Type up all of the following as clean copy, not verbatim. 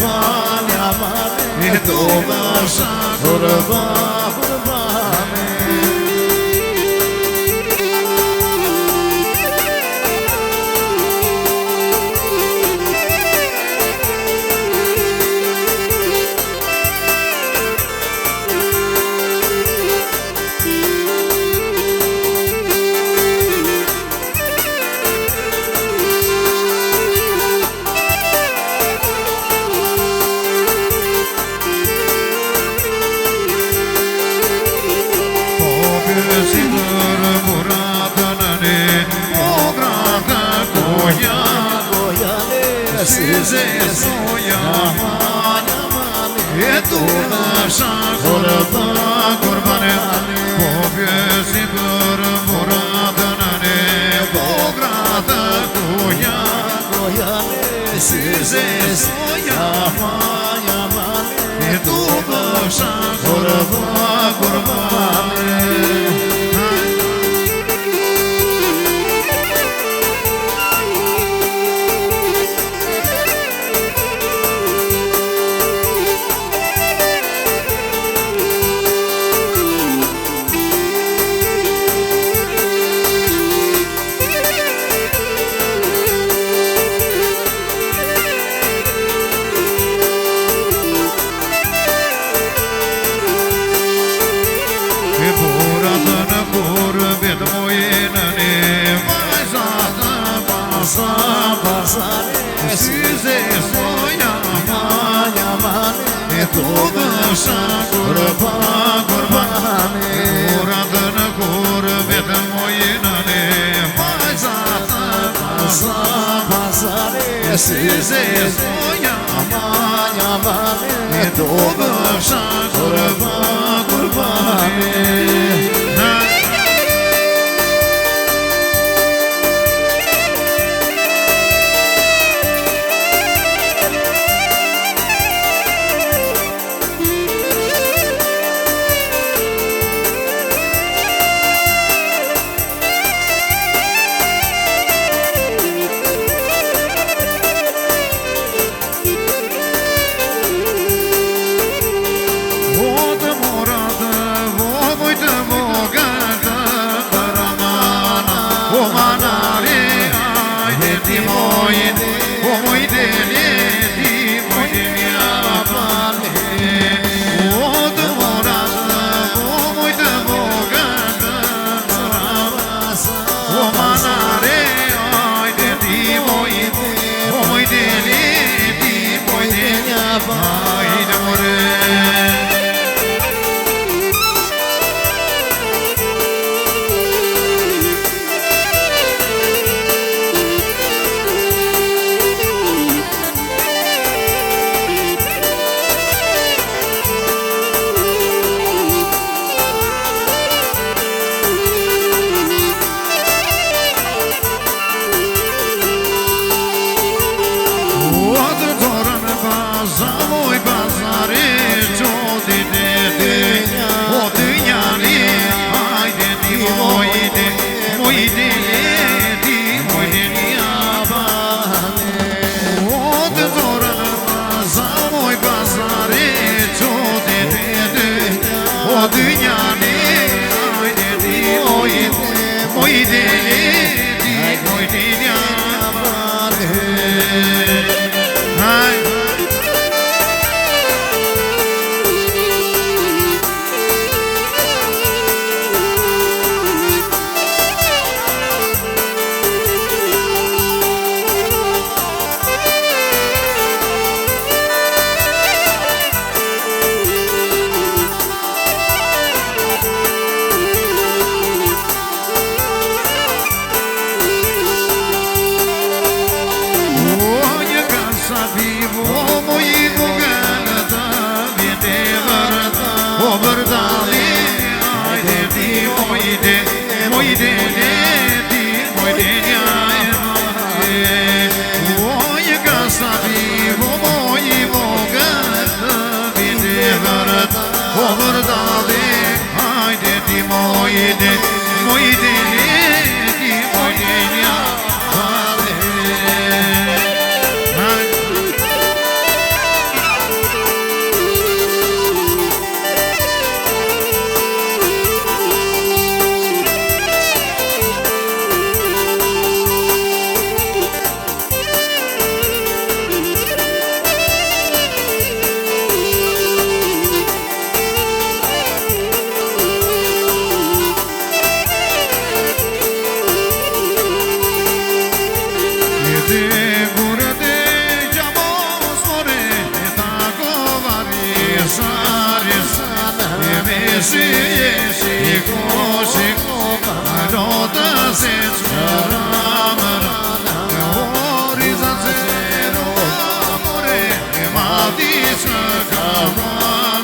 yaman yaman Dolaşa kurban kurbanı Size soyaman Etu naša kurban kurbane Pobjezi buradanane Bograda gojane Size soyaman Etu naša kurban kurbane Size soyaman yaman Dolaşa kurban kurbanı Uğradığını gurbetim oyunanı Pazarı Size soyaman yaman Dolaşa kurban kurbanı si e shiko, shiko, alo të se qëra Oriza zero amore, e mati që ka man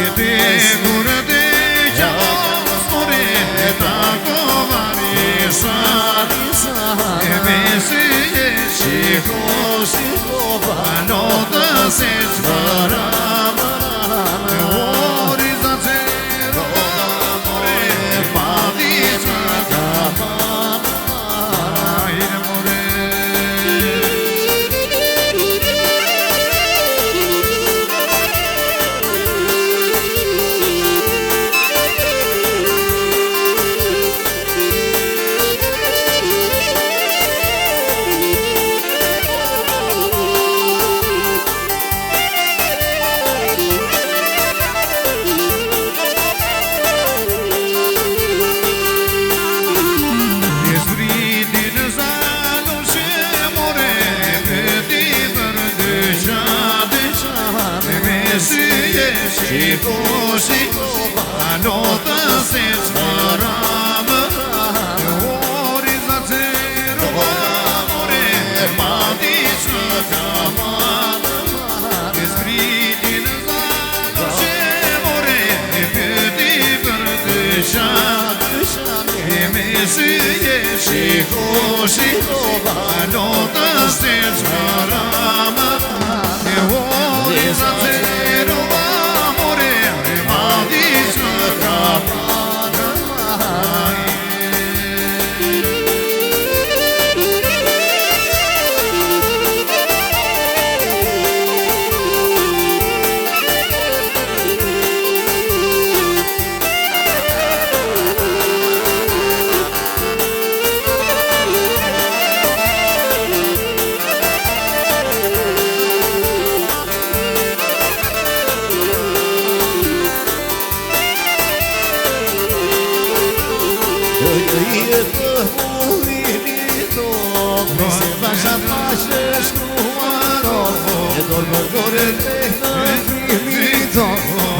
I te gurë te gjas more, e ta kovari san E me si e shiko, shiko, alo të se qëra Oriza zero amore, e mati që ka man Shiko, shiko, alo të se qëra Oriza zero amore, mati që ka man E zbritin zalo që more, e pëti për të shan E me si e shiko, shiko, alo të se qëra Oriza zero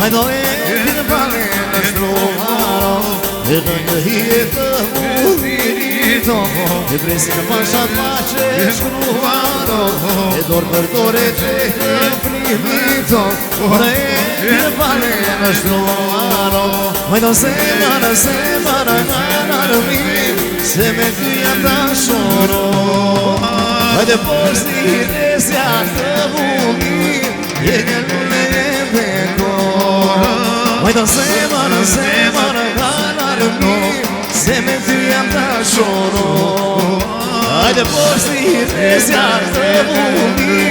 Hajdo e në pale në shtruaro E do një hitë murinito E presi në pashat pache shkruaro E dorë për dore që e primito Ore e në pale në shtruaro Hajdo se marë në mi Se me ty jam të shoro Hajde posti i resja të vumi E një lule e peko Hajdo se marë kanar mi Se me ty jam të shoro Hajde posti i resja të vumi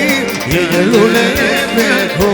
E një lule e peko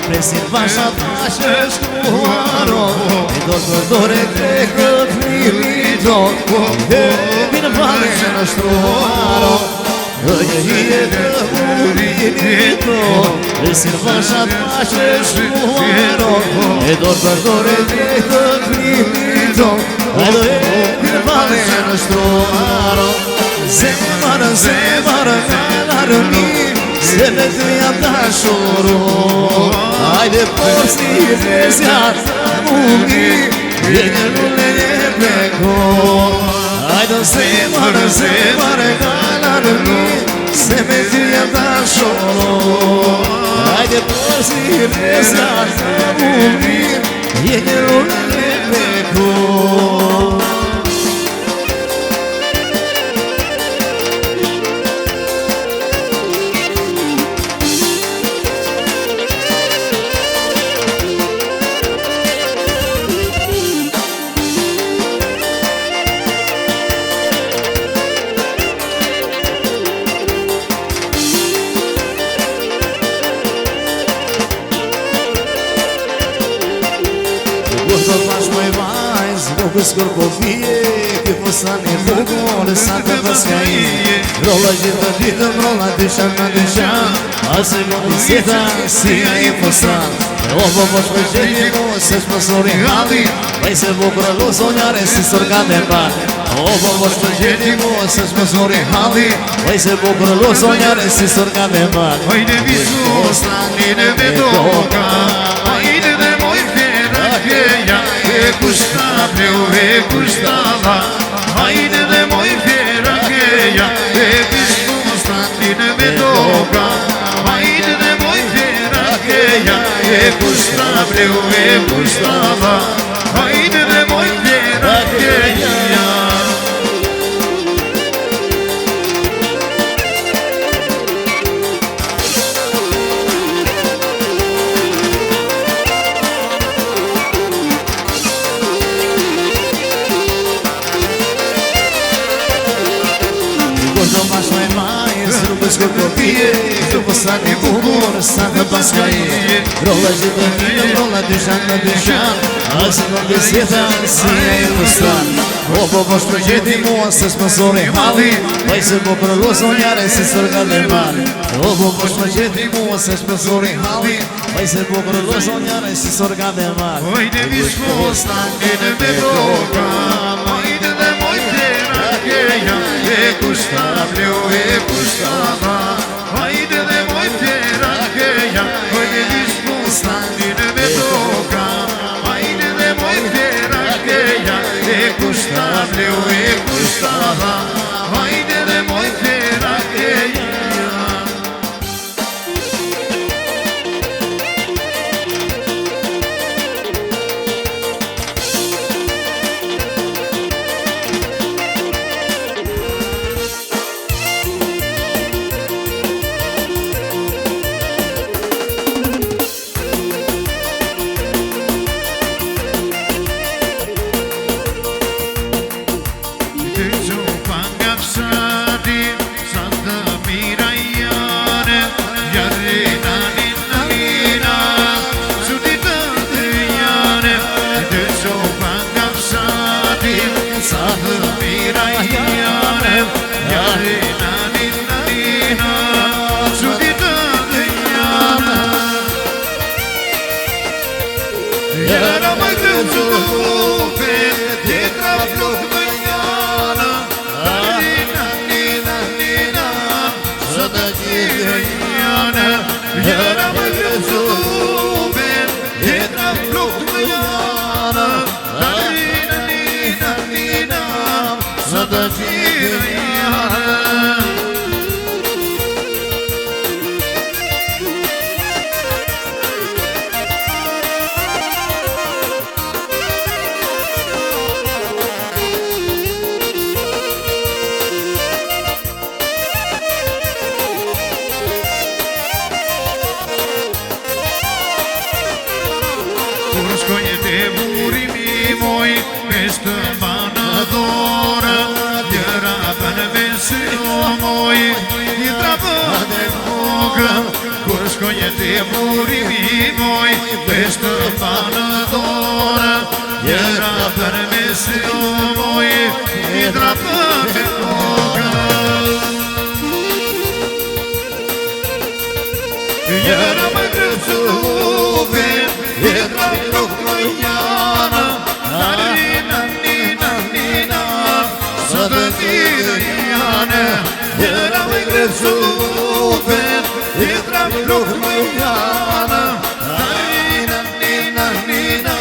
Presin pasha pashe shkruaro E do të dore kreke primito E binë pale në shtruaro E një hitë murinito Presin pasha pashe shkruaro E do të dore kreke primito E do binë pale në shtruaro Zemara kanar mi Se me ty jam të shoro Hajde posti i resja të mungi E një lule e peko Hajde se marë kanar mi Se me ty jam të shoro Hajde posti i resja të mungi E një lule e peko do t'mash moj vajz, vokës kërko pije, ki fustani bukur, sa të paska i. Rolla gjithë ditëm, rolla dyshan në dyshan, ase gondi sjeta, si a i fustan. O po po shme gjeni mu, se shpësori halli, vaj se bukra lo zonjare, si sërka dhe par. O po po shme gjeni mu, se shpësori halli, vaj se bukra lo zonjare, si sërka dhe par. Hajde visu, stranine me doka, hajde dhe moj fjera keja, e kushta pleu, e kushta dha. Hajde dhe moj fjera keja, e visu, stranine me doka, hajde dhe moj fjera keja, e kushta pleu, e kushta dha. Hajde dhe moj fjera keja. Kërko pije, të fustani bukur, sa të paska i. Rolla gjithë ditëm, rolla dyshan në dyshan, ase gondi sjeta, si a i fustan. O po po shme gjeti mua, se shpësori halli, vaj se po përlo zonjare, si sërka dhe mar. O po po shme gjeti mua, se shpësori halli, vaj se po përlo zonjare, si sërka dhe mar. Hajde visko, stranine me doka, hajde dhe moj fjera keja, e kushta pleu, e kushta dha. Hajde dhe moj fjera keja, hajde visko, stranine me doka, hajde dhe moj fjera keja, e kushta pleu, e kushta dha. Hajde dhe moj fjera keja. Shkojete burimi moj, vesh të banë dhore, jera për mesio moj, i drapë me koka. Jera me grëcu ven, i drapë me njana, nina, nina, nina, së të tira njane. Jera me grëcu ven, i drapë me njana, nina, nina, nina,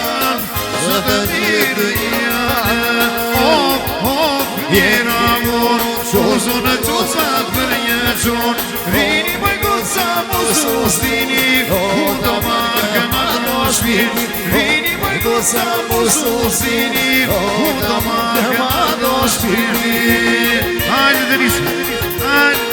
së të tira njane. Jena mor, qozo në qocat për një qon, rini më goca mu sustini, do marka ma doshpin. Rini më goca mu sustini, do marka ma doshpin. Hajde Denis, hajde.